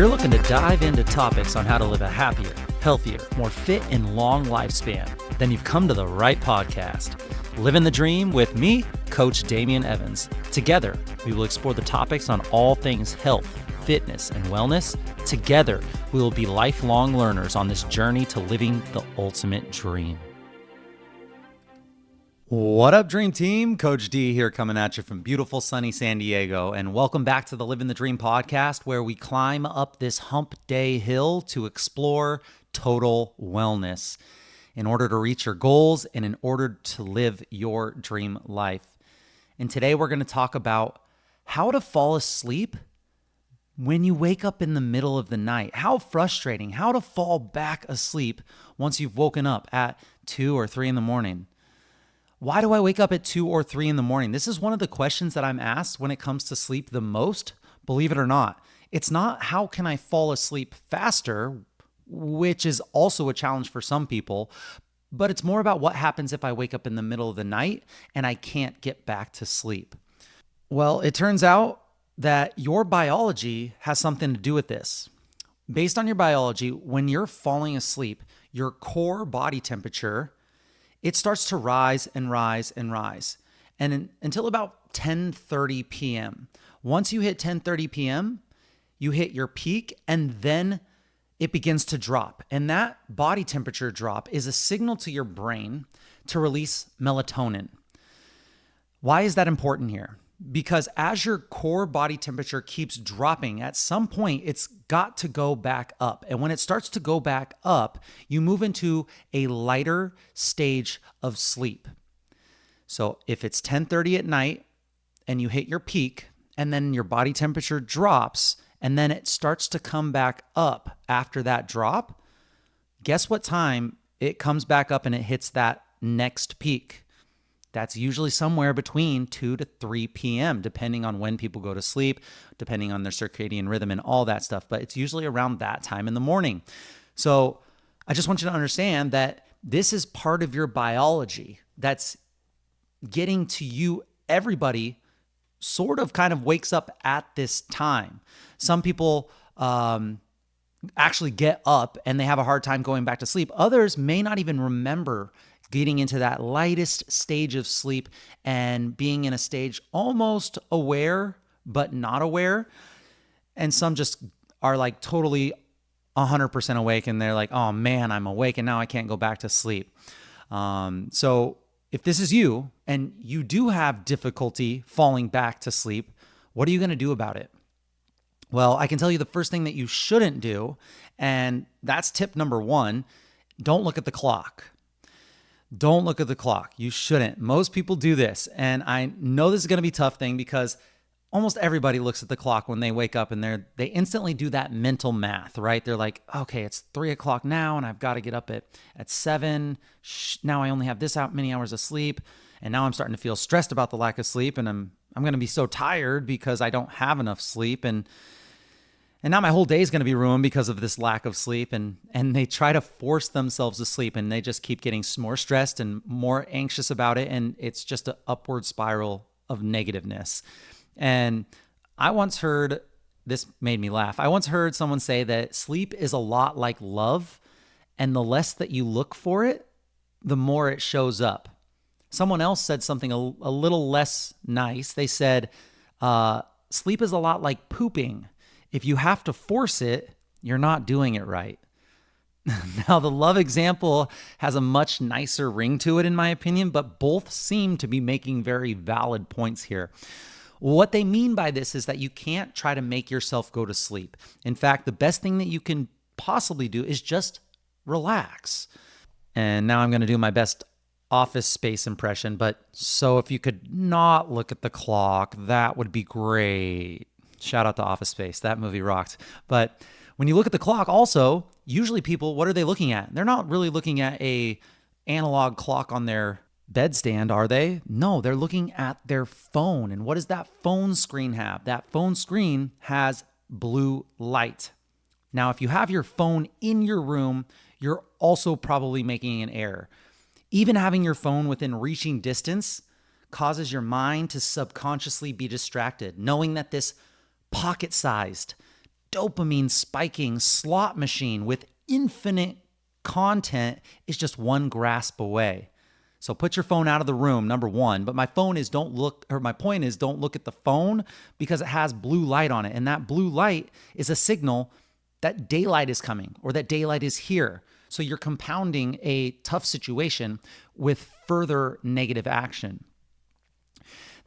you're looking to dive into topics on how to live a happier, healthier, more fit, and long lifespan, then you've come to the right podcast. Livin the Dream with me, Coach Damian Evans. Together, we will explore the topics on all things health, fitness, and wellness. Together, we will be lifelong learners on this journey to living the ultimate dream. What up, Dream Team? Coach D here coming at you from beautiful sunny San Diego, and welcome back to the Livin the Dream podcast, where we climb up this hump day hill to explore total wellness in order to reach your goals and in order to live your dream life. And today we're going to talk about how to fall asleep when you wake up in the middle of the night. How frustrating, how to fall back asleep once you've woken up at 2 or 3 in the morning. Why do I wake up at 2 or 3 in the morning? This is one of the questions that I'm asked when it comes to sleep the most, believe it or not. It's not how can I fall asleep faster, which is also a challenge for some people, but it's more about what happens if I wake up in the middle of the night and I can't get back to sleep. Well, it turns out that your biology has something to do with this. Based on your biology, when you're falling asleep, your core body temperature, it starts to rise and rise and rise. And until about 10:30 p.m. Once you hit 10:30 p.m., you hit your peak, and then it begins to drop. And that body temperature drop is a signal to your brain to release melatonin. Why is that important here? Because as your core body temperature keeps dropping, at some point it's got to go back up. And when it starts to go back up, you move into a lighter stage of sleep. So if it's 10:30 at night and you hit your peak, and then your body temperature drops, and then it starts to come back up after that drop, guess what time it comes back up and it hits that next peak? That's usually somewhere between 2 to 3 p.m., depending on when people go to sleep, depending on their circadian rhythm and all that stuff. But it's usually around that time in the morning. So I just want you to understand that this is part of your biology that's getting to you. Everybody sort of kind of wakes up at this time. Some people actually get up and they have a hard time going back to sleep. Others may not even remember getting into that lightest stage of sleep and being in a stage almost aware, but not aware. And some just are like totally 100% awake and they're like, oh man, I'm awake and now I can't go back to sleep. So if this is you and you do have difficulty falling back to sleep, what are you going to do about it? Well, I can tell you the first thing that you shouldn't do, and that's tip number 1, don't look at the clock. Don't look at the clock. You shouldn't. Most people do this. And I know this is going to be a tough thing because almost everybody looks at the clock when they wake up and they instantly do that mental math, right? They're like, okay, it's 3 o'clock now and I've got to get up at 7. Now I only have this many hours of sleep. And now I'm starting to feel stressed about the lack of sleep. And I'm going to be so tired because I don't have enough sleep. And now my whole day is going to be ruined because of this lack of sleep. And they try to force themselves to sleep and they just keep getting more stressed and more anxious about it. And it's just an upward spiral of negativeness. And I once heard, this made me laugh. I once heard someone say that sleep is a lot like love. And the less that you look for it, the more it shows up. Someone else said something a little less nice. They said, sleep is a lot like pooping. If you have to force it, you're not doing it right. Now, the love example has a much nicer ring to it, in my opinion, but both seem to be making very valid points here. What they mean by this is that you can't try to make yourself go to sleep. In fact, the best thing that you can possibly do is just relax. And now I'm going to do my best Office Space impression, but so if you could not look at the clock, that would be great. Shout out to Office Space. That movie rocked. But when you look at the clock also, usually people, what are they looking at? They're not really looking at a analog clock on their bedstand, are they? No, they're looking at their phone. And what does that phone screen have? That phone screen has blue light. Now, if you have your phone in your room, you're also probably making an error. Even having your phone within reaching distance causes your mind to subconsciously be distracted, knowing that this pocket-sized dopamine spiking slot machine with infinite content is just one grasp away. So put your phone out of the room, number one. But my point is don't look at the phone because it has blue light on it. And that blue light is a signal that daylight is coming or that daylight is here. So you're compounding a tough situation with further negative action.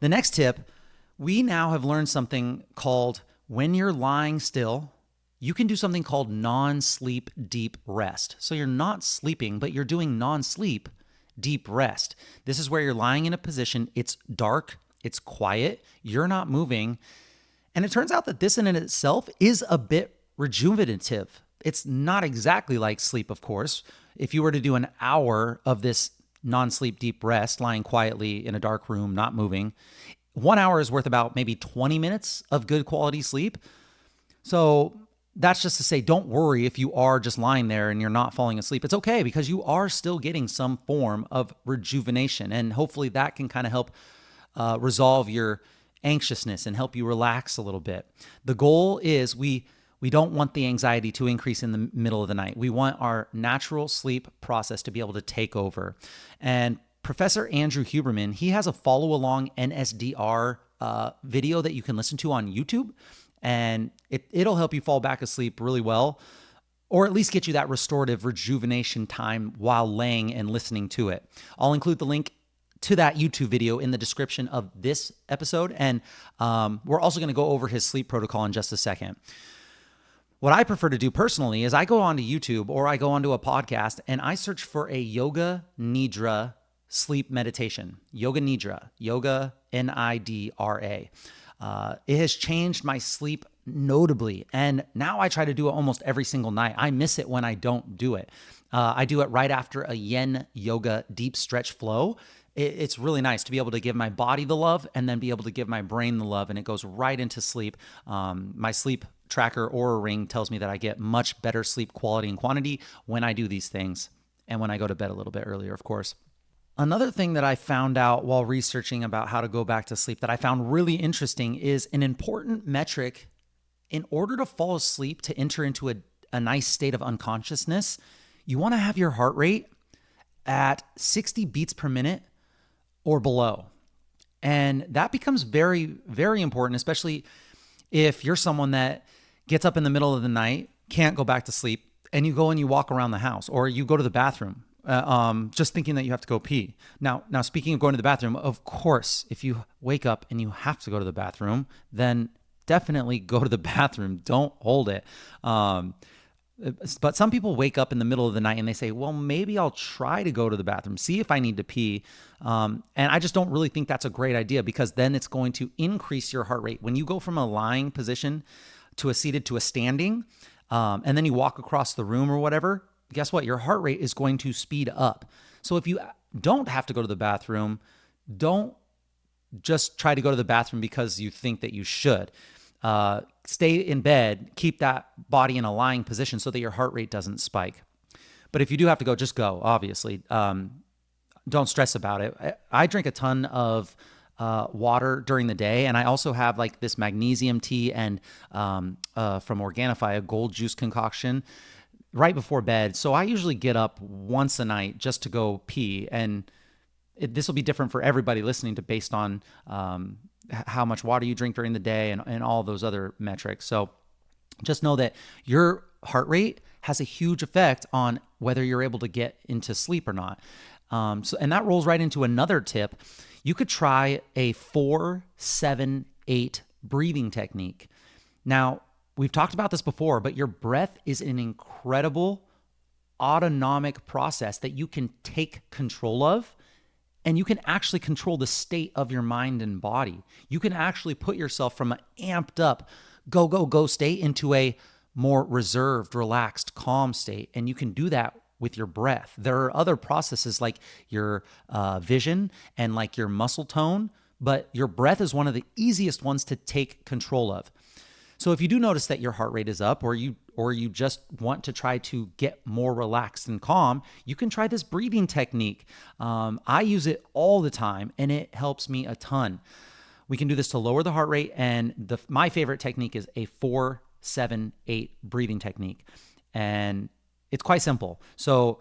The next tip, we now have learned something called when you're lying still, you can do something called non-sleep deep rest. So you're not sleeping, but you're doing non-sleep deep rest. This is where you're lying in a position, it's dark, it's quiet, you're not moving. And it turns out that this in itself is a bit rejuvenative. It's not exactly like sleep, of course. If you were to do an hour of this non-sleep deep rest, lying quietly in a dark room, not moving, 1 hour is worth about maybe 20 minutes of good quality sleep. So that's just to say, don't worry if you are just lying there and you're not falling asleep. It's okay because you are still getting some form of rejuvenation. And hopefully that can kind of help resolve your anxiousness and help you relax a little bit. The goal is we don't want the anxiety to increase in the middle of the night. We want our natural sleep process to be able to take over. And Professor Andrew Huberman, he has a follow-along NSDR video that you can listen to on YouTube, and it'll help you fall back asleep really well, or at least get you that restorative rejuvenation time while laying and listening to it. I'll include the link to that YouTube video in the description of this episode, and we're also going to go over his sleep protocol in just a second. What I prefer to do personally is I go onto YouTube or I go onto a podcast and I search for a yoga nidra sleep meditation. Yoga nidra, yoga Nidra. It has changed my sleep notably. And now I try to do it almost every single night. I miss it when I don't do it. I do it right after a yin yoga deep stretch flow. It's really nice to be able to give my body the love and then be able to give my brain the love, and it goes right into sleep. My sleep tracker Oura Ring tells me that I get much better sleep quality and quantity when I do these things and when I go to bed a little bit earlier, of course. Another thing that I found out while researching about how to go back to sleep that I found really interesting is an important metric. In order to fall asleep, to enter into a nice state of unconsciousness, you want to have your heart rate at 60 beats per minute or below. And that becomes very, very important, especially if you're someone that gets up in the middle of the night, can't go back to sleep, and you go and you walk around the house or you go to the bathroom, just thinking that you have to go pee. Now, speaking of going to the bathroom, of course, if you wake up and you have to go to the bathroom, then definitely go to the bathroom. Don't hold it. But some people wake up in the middle of the night and they say, well, maybe I'll try to go to the bathroom, see if I need to pee. And I just don't really think that's a great idea, because then it's going to increase your heart rate. When you go from a lying position to a seated to a standing, and then you walk across the room or whatever, guess what? Your heart rate is going to speed up. So if you don't have to go to the bathroom, don't just try to go to the bathroom because you think that you should. Stay in bed, keep that body in a lying position so that your heart rate doesn't spike. But if you do have to go, just go, obviously. Don't stress about it. I drink a ton of water during the day, and I also have like this magnesium tea and from Organifi, a gold juice concoction right before bed. So I usually get up once a night just to go pee, and this will be different for everybody listening to based on how much water you drink during the day and all those other metrics. So just know that your heart rate has a huge effect on whether you're able to get into sleep or not. And that rolls right into another tip. You could try a 4-7-8 breathing technique. Now, we've talked about this before, but your breath is an incredible autonomic process that you can take control of. And you can actually control the state of your mind and body. You can actually put yourself from an amped up, go, go, go state into a more reserved, relaxed, calm state. And you can do that with your breath. There are other processes like your vision and like your muscle tone, but your breath is one of the easiest ones to take control of. So if you do notice that your heart rate is up, or you just want to try to get more relaxed and calm, you can try this breathing technique. I use it all the time, and it helps me a ton. We can do this to lower the heart rate, and my favorite technique is a 7, 8 breathing technique. And it's quite simple. So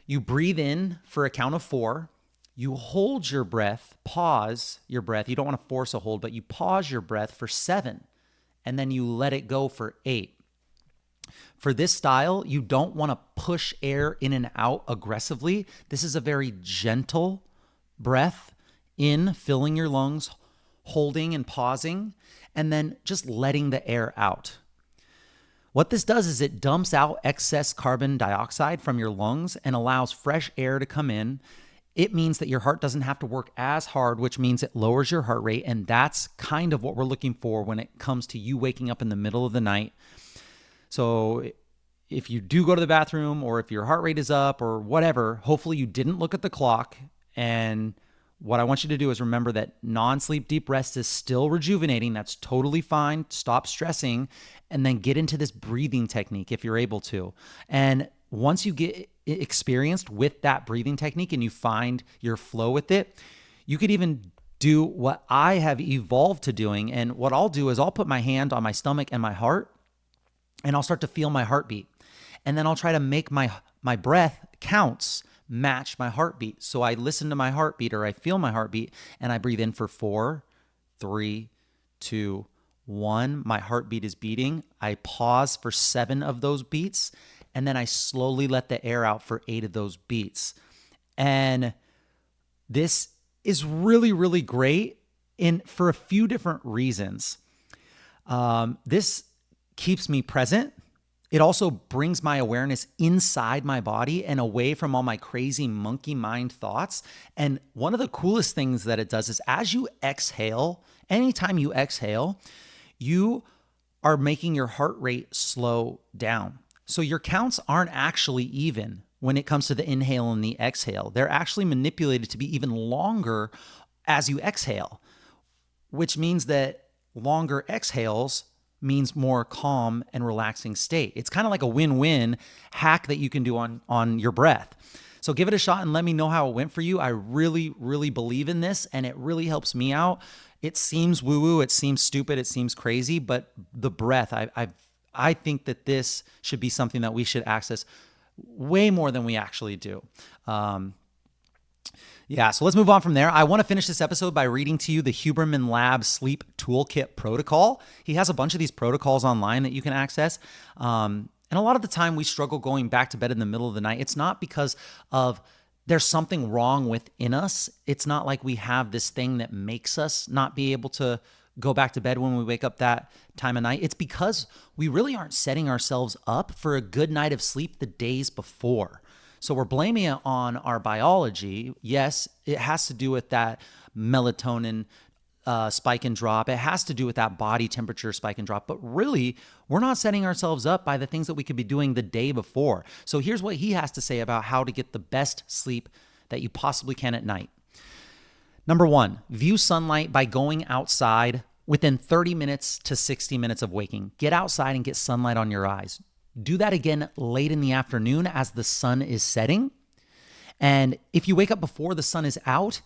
you breathe in for a count of 4. You hold your breath, pause your breath. You don't want to force a hold, but you pause your breath for 7, and then you let it go for 8. For this style, you don't want to push air in and out aggressively. This is a very gentle breath in, filling your lungs, holding and pausing, and then just letting the air out. What this does is it dumps out excess carbon dioxide from your lungs and allows fresh air to come in. It means that your heart doesn't have to work as hard, which means it lowers your heart rate. And that's kind of what we're looking for when it comes to you waking up in the middle of the night. So if you do go to the bathroom, or if your heart rate is up or whatever, hopefully you didn't look at the clock. And what I want you to do is remember that non-sleep deep rest is still rejuvenating. That's totally fine. Stop stressing, and then get into this breathing technique if you're able to. And once you get experienced with that breathing technique and you find your flow with it, you could even do what I have evolved to doing. And what I'll do is I'll put my hand on my stomach and my heart, and I'll start to feel my heartbeat. And then I'll try to make my breath counts match my heartbeat. So I listen to my heartbeat, or I feel my heartbeat, and I breathe in for 4, 3, 2, 1. My heartbeat is beating. I pause for 7 of those beats, and then I slowly let the air out for 8 of those beats. And this is really, really great for a few different reasons. This keeps me present. It also brings my awareness inside my body and away from all my crazy monkey mind thoughts. And one of the coolest things that it does is as you exhale, anytime you exhale, you are making your heart rate slow down. So your counts aren't actually even when it comes to the inhale and the exhale. They're actually manipulated to be even longer as you exhale, which means that longer exhales means more calm and relaxing state. It's kind of like a win-win hack that you can do on your breath. So give it a shot and let me know how it went for you. I really, really believe in this, and it really helps me out. It seems woo-woo, it seems stupid, it seems crazy, but the breath, I think that this should be something that we should access way more than we actually do. So let's move on from there. I want to finish this episode by reading to you the Huberman Lab Sleep Toolkit Protocol. He has a bunch of these protocols online that you can access. And a lot of the time we struggle going back to bed in the middle of the night. It's not because of there's something wrong within us. It's not like we have this thing that makes us not be able to go back to bed when we wake up that time of night. It's because we really aren't setting ourselves up for a good night of sleep the days before. So we're blaming it on our biology. Yes, it has to do with that melatonin spike and drop. It has to do with that body temperature spike and drop. But really, we're not setting ourselves up by the things that we could be doing the day before. So here's what he has to say about how to get the best sleep that you possibly can at night. Number 1, view sunlight by going outside within 30 minutes to 60 minutes of waking. Get outside and get sunlight on your eyes. Do that again late in the afternoon as the sun is setting. And if you wake up before the sun is out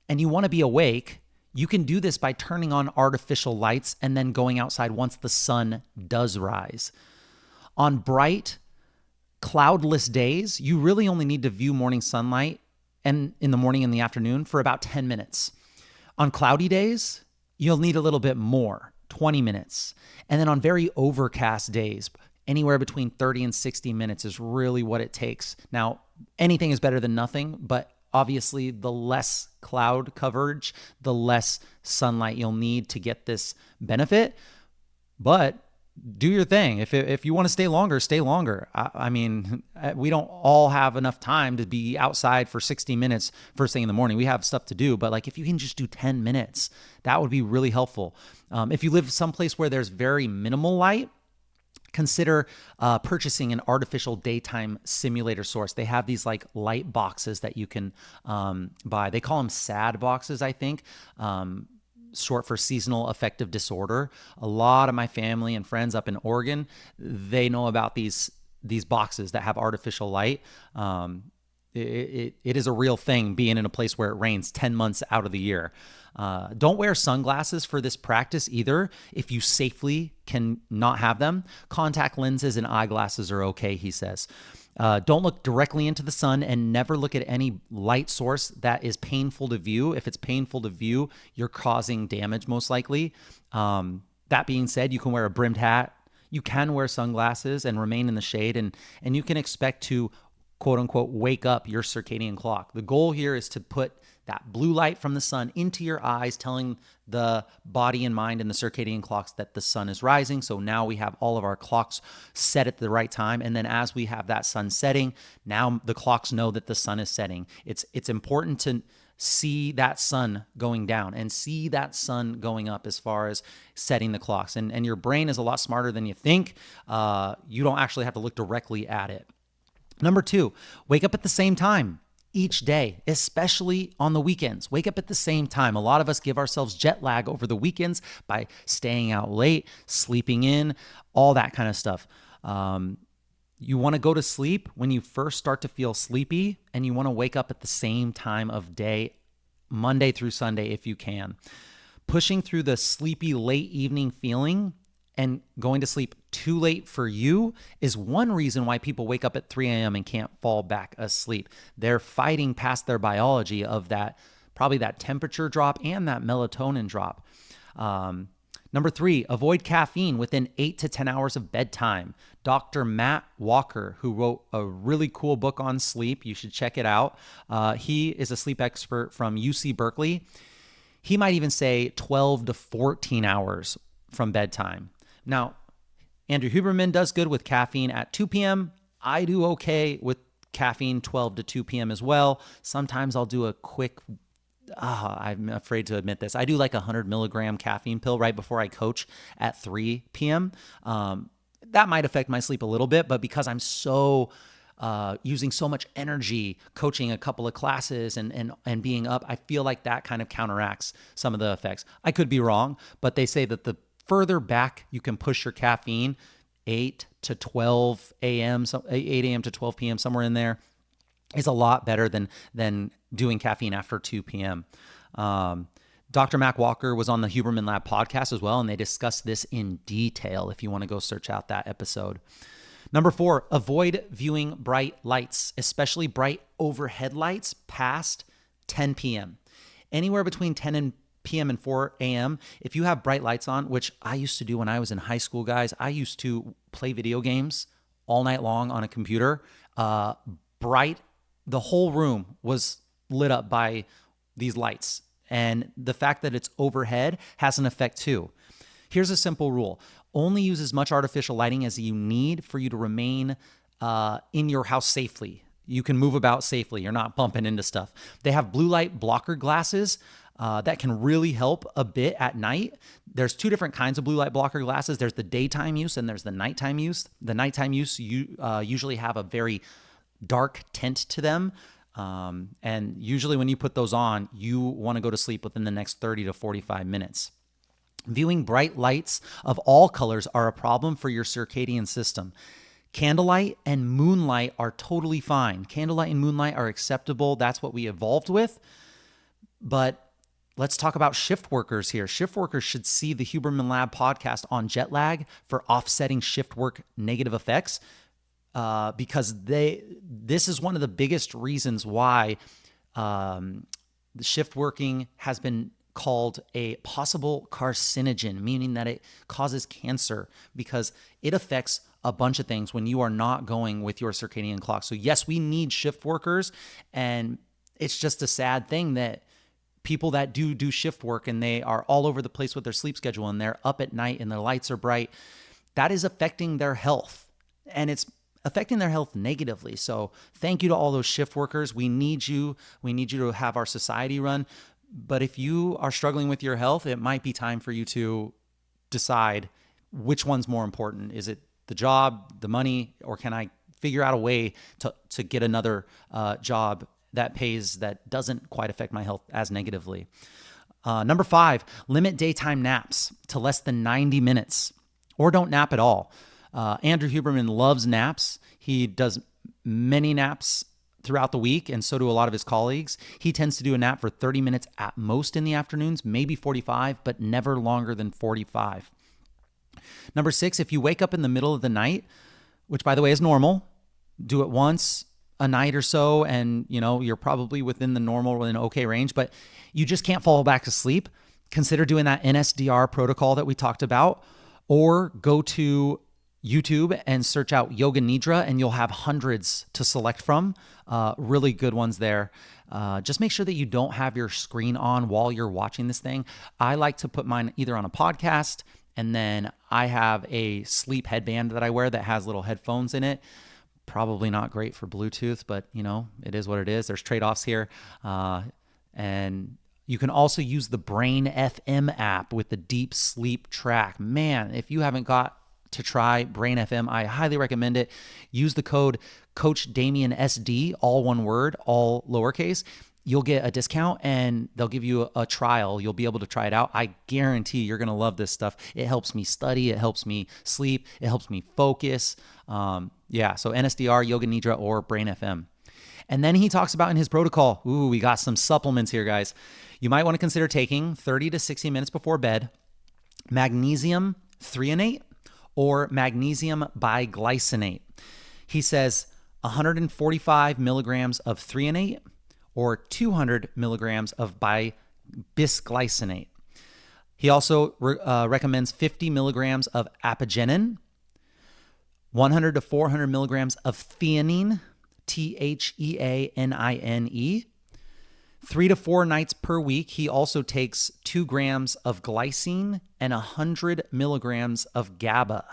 and you want to be awake, you can do this by turning on artificial lights and then going outside once the sun does rise. On bright, cloudless days, you really only need to view morning sunlight and in the morning and the afternoon for about 10 minutes. On cloudy days, you'll need a little bit more, 20 minutes. And then on very overcast days, anywhere between 30 and 60 minutes is really what it takes. Now, anything is better than nothing, but obviously the less cloud coverage, the less sunlight you'll need to get this benefit. But do your thing. If you want to stay longer, stay longer. I mean, we don't all have enough time to be outside for 60 minutes first thing in the morning. We have stuff to do, but like if you can just do 10 minutes, that would be really helpful. If you live someplace where there's very minimal light, consider purchasing an artificial daytime simulator source. They have these like light boxes that you can buy. They call them SAD boxes, I think, short for seasonal affective disorder. A lot of my family and friends up in Oregon, they know about these boxes that have artificial light. it is a real thing being in a place where it rains 10 months out of the year. Don't wear sunglasses for this practice either if you safely can not have them. Contact lenses and eyeglasses are okay, he says. Don't look directly into the sun and never look at any light source that is painful to view. If it's painful to view, you're causing damage most likely. That being said, you can wear a brimmed hat. You can wear sunglasses and remain in the shade, and you can expect to, quote unquote, wake up your circadian clock. The goal here is to put that blue light from the sun into your eyes, telling the body and mind and the circadian clocks that the sun is rising. So now we have all of our clocks set at the right time. And then as we have that sun setting, now the clocks know that the sun is setting. It's important to see that sun going down and see that sun going up as far as setting the clocks. And your brain is a lot smarter than you think. You don't actually have to look directly at it. Number 2, wake up at the same time each day, especially on the weekends. Wake up at the same time. A lot of us give ourselves jet lag over the weekends by staying out late, sleeping in, all that kind of stuff. You want to go to sleep when you first start to feel sleepy, and you want to wake up at the same time of day, Monday through Sunday if you can. Pushing through the sleepy late evening feeling and going to sleep too late for you is one reason why people wake up at 3 a.m. and can't fall back asleep. They're fighting past their biology of that, probably that temperature drop and that melatonin drop. Number 3, avoid caffeine within 8 to 10 hours of bedtime. Dr. Matt Walker, who wrote a really cool book on sleep, you should check it out. He is a sleep expert from UC Berkeley. He might even say 12 to 14 hours from bedtime. Now, Andrew Huberman does good with caffeine at 2 p.m. I do okay with caffeine 12 to 2 p.m. as well. Sometimes I'll do a quick, I'm afraid to admit this, I do like a 100 milligram caffeine pill right before I coach at 3 p.m. That might affect my sleep a little bit, but because I'm so using so much energy coaching a couple of classes and being up, I feel like that kind of counteracts some of the effects. I could be wrong, but they say that the further back you can push your caffeine, 8 to 12 a.m., 8 a.m. to 12 p.m., somewhere in there, is a lot better than doing caffeine after 2 p.m. Dr. Mac Walker was on the Huberman Lab podcast as well, and they discussed this in detail if you want to go search out that episode. Number 4, avoid viewing bright lights, especially bright overhead lights past 10 p.m. Anywhere between 10 p.m. and 4 a.m., if you have bright lights on, which I used to do when I was in high school, guys, I used to play video games all night long on a computer. The whole room was lit up by these lights. And the fact that it's overhead has an effect too. Here's a simple rule. Only use as much artificial lighting as you need for you to remain in your house safely. You can move about safely. You're not bumping into stuff. They have blue light blocker glasses that can really help a bit at night. There's 2 different kinds of blue light blocker glasses. There's the daytime use and there's the nighttime use. The nighttime use usually have a very dark tint to them. And usually when you put those on, you want to go to sleep within the next 30 to 45 minutes. Viewing bright lights of all colors are a problem for your circadian system. Candlelight and moonlight are totally fine. Candlelight and moonlight are acceptable. That's what we evolved with. But let's talk about shift workers here. Shift workers should see the Huberman Lab podcast on jet lag for offsetting shift work negative effects, because this is one of the biggest reasons why the shift working has been called a possible carcinogen, meaning that it causes cancer because it affects a bunch of things when you are not going with your circadian clock. So yes, we need shift workers, and it's just a sad thing that people that do shift work and they are all over the place with their sleep schedule and they're up at night and their lights are bright, that is affecting their health, and it's affecting their health negatively. So thank you to all those shift workers. We need you. We need you to have our society run. But if you are struggling with your health, it might be time for you to decide which one's more important. Is it the job, the money, or can I figure out a way to get another job that pays, that doesn't quite affect my health as negatively? Number 5, limit daytime naps to less than 90 minutes or don't nap at all. Andrew Huberman loves naps. He does many naps throughout the week, and so do a lot of his colleagues. He tends to do a nap for 30 minutes at most in the afternoons, maybe 45, but never longer than 45. Number 6, if you wake up in the middle of the night, which by the way is normal, do it once a night or so, and you're probably within the normal and okay range, but you just can't fall back to sleep. Consider doing that NSDR protocol that we talked about, or go to YouTube and search out Yoga Nidra, and you'll have hundreds to select from. Really good ones there. Just make sure that you don't have your screen on while you're watching this thing. I like to put mine either on a podcast, and then I have a sleep headband that I wear that has little headphones in it. Probably not great for Bluetooth, but it is what it is. There's trade-offs here. And you can also use the Brain FM app with the deep sleep track. Man, if you haven't got to try Brain FM, I highly recommend it. Use the code Coach Damien SD, all one word, all lowercase. You'll get a discount and they'll give you a trial. You'll be able to try it out. I guarantee you're going to love this stuff. It helps me study. It helps me sleep. It helps me focus. So NSDR, Yoga Nidra, or Brain FM. And then he talks about in his protocol, we got some supplements here, guys. You might want to consider taking 30 to 60 minutes before bed, magnesium threonate or magnesium biglycinate. He says 145 milligrams of threonate or 200 milligrams of bisglycinate. He also recommends 50 milligrams of apigenin, 100 to 400 milligrams of theanine, theanine. 3 to 4 nights per week, he also takes 2 grams of glycine and 100 milligrams of GABA.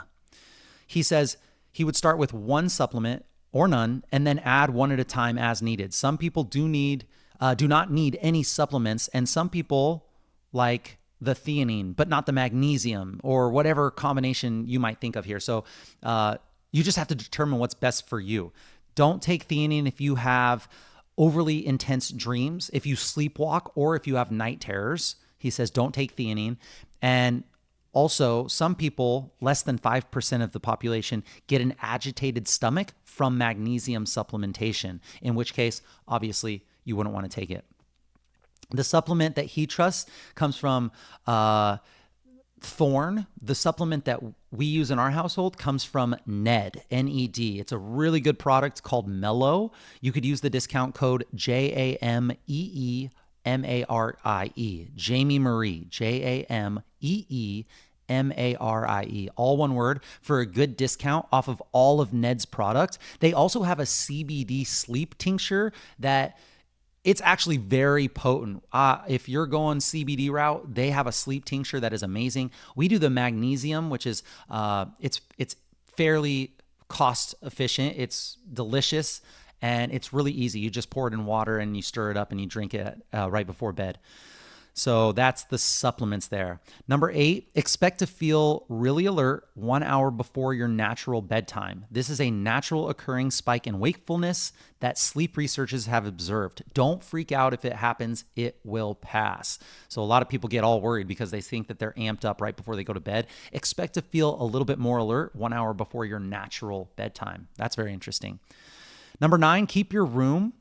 He says he would start with one supplement or none, and then add one at a time as needed. Some people do not need any supplements, and some people like the theanine, but not the magnesium or whatever combination you might think of here. So you just have to determine what's best for you. Don't take theanine if you have overly intense dreams, if you sleepwalk, or if you have night terrors. He says don't take theanine. And also, some people, less than 5% of the population, get an agitated stomach from magnesium supplementation, in which case, obviously, you wouldn't want to take it. The supplement that he trusts comes from Thorne. The supplement that we use in our household comes from Ned, N-E-D. It's a really good product called Mellow. You could use the discount code JAMEEMARIE, Jamie Marie, JAMEEMARIE, all one word, for a good discount off of all of Ned's product. They also have a CBD sleep tincture that it's actually very potent. If you're going CBD route, they have a sleep tincture that is amazing. We do the magnesium, which is it's fairly cost efficient. It's delicious and it's really easy. You just pour it in water and you stir it up and you drink it right before bed. So that's the supplements there. Number 8, expect to feel really alert 1 hour before your natural bedtime. This is a natural occurring spike in wakefulness that sleep researchers have observed. Don't freak out if it happens, it will pass. So a lot of people get all worried because they think that they're amped up right before they go to bed. Expect to feel a little bit more alert 1 hour before your natural bedtime. That's very interesting. Number 9, keep your room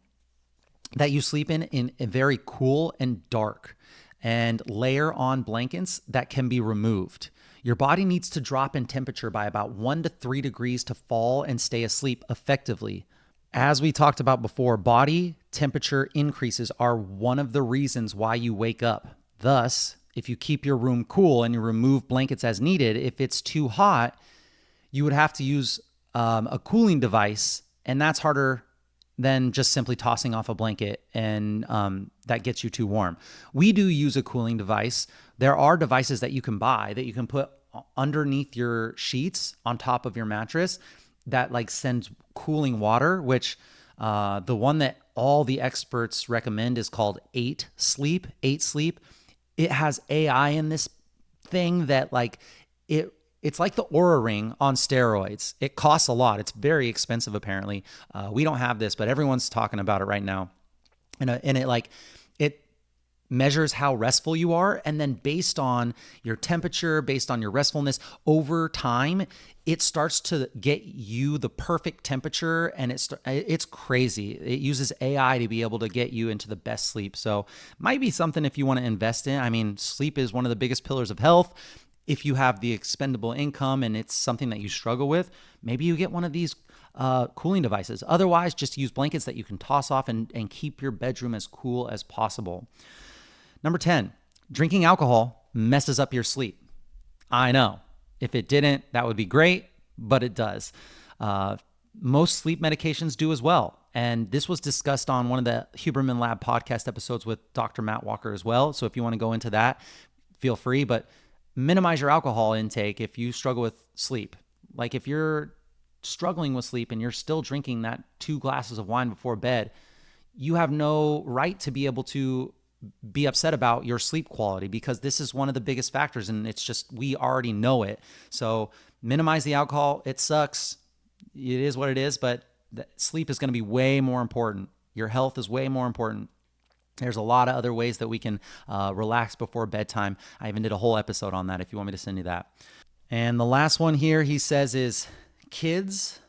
that you sleep in very cool and dark, and layer on blankets that can be removed. Your body needs to drop in temperature by about 1 to 3 degrees to fall and stay asleep effectively. As we talked about before, body temperature increases are one of the reasons why you wake up. Thus, if you keep your room cool and you remove blankets as needed, if it's too hot, you would have to use a cooling device, and that's harder than just simply tossing off a blanket and that gets you too warm. We do use a cooling device. There are devices that you can buy that you can put underneath your sheets on top of your mattress that like sends cooling water, which the one that all the experts recommend is called 8 Sleep. It has AI in this thing that like it's like the Oura Ring on steroids. It costs a lot. It's very expensive, apparently. We don't have this, but everyone's talking about it right now. And it measures how restful you are. And then based on your temperature, based on your restfulness over time, it starts to get you the perfect temperature. And it's crazy. It uses AI to be able to get you into the best sleep. So might be something if you want to invest in. I mean, sleep is one of the biggest pillars of health. If you have the expendable income and it's something that you struggle with, maybe you get one of these cooling devices. Otherwise, just use blankets that you can toss off and keep your bedroom as cool as possible. Number 10, drinking alcohol messes up your sleep. I know. If it didn't, that would be great, but it does. Most sleep medications do as well. And this was discussed on one of the Huberman Lab podcast episodes with Dr. Matt Walker as well. So if you want to go into that, feel free, but minimize your alcohol intake if you struggle with sleep. Like if you're struggling with sleep and you're still drinking that 2 glasses of wine before bed, you have no right to be able to be upset about your sleep quality, because this is one of the biggest factors, and it's just, we already know it. So minimize the alcohol. It sucks. It is what it is, but sleep is going to be way more important. Your health is way more important. There's a lot of other ways that we can relax before bedtime. I even did a whole episode on that if you want me to send you that. And the last one here he says is, kids,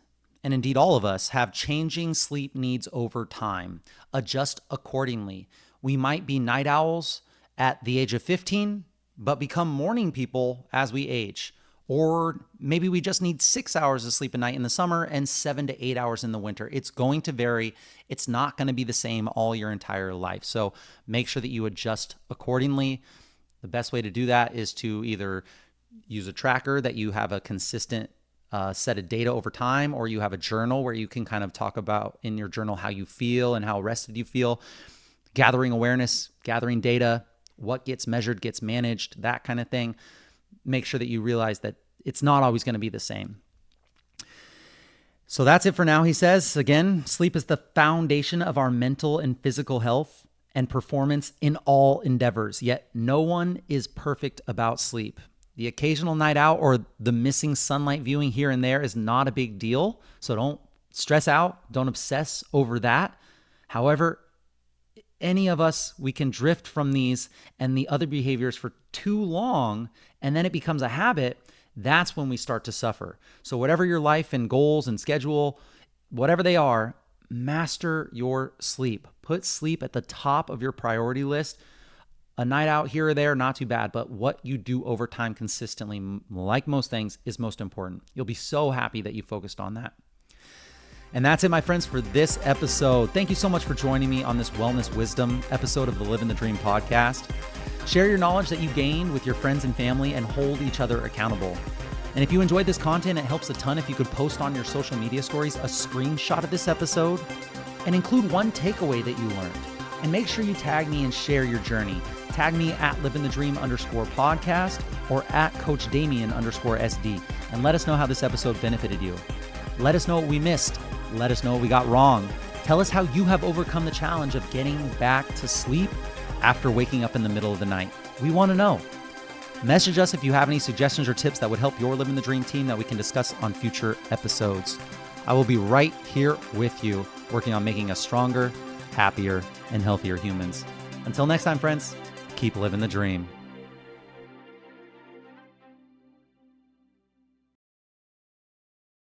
and indeed all of us, have changing sleep needs over time. Adjust accordingly. We might be night owls at the age of 15, but become morning people as we age. Or maybe we just need 6 hours of sleep a night in the summer and 7 to 8 hours in the winter. It's going to vary. It's not going to be the same all your entire life. So make sure that you adjust accordingly. The best way to do that is to either use a tracker that you have a consistent set of data over time, or you have a journal where you can kind of talk about in your journal how you feel and how rested you feel. Gathering awareness, gathering data, what gets measured gets managed, that kind of thing. Make sure that you realize that it's not always going to be the same. So that's it for now, he says. Again, sleep is the foundation of our mental and physical health and performance in all endeavors, yet no one is perfect about sleep. The occasional night out or the missing sunlight viewing here and there is not a big deal, so don't stress out, don't obsess over that. However, any of us, we can drift from these and the other behaviors for too long, and then it becomes a habit. That's when we start to suffer. So whatever your life and goals and schedule, whatever they are, master your sleep. Put sleep at the top of your priority list. A night out here or there, not too bad, but what you do over time consistently, like most things, is most important. You'll be so happy that you focused on that. And that's it, my friends, for this episode. Thank you so much for joining me on this Wellness Wisdom episode of the Livin the Dream podcast. Share your knowledge that you gained with your friends and family and hold each other accountable. And if you enjoyed this content, it helps a ton if you could post on your social media stories a screenshot of this episode and include one takeaway that you learned. And make sure you tag me and share your journey. Tag me at livingthedream_podcast or at Coach Damien_SD and let us know how this episode benefited you. Let us know what we missed. Let us know what we got wrong. Tell us how you have overcome the challenge of getting back to sleep after waking up in the middle of the night. We want to know. Message us if you have any suggestions or tips that would help your Livin the Dream team that we can discuss on future episodes. I will be right here with you, working on making us stronger, happier, and healthier humans. Until next time, friends, keep living the dream.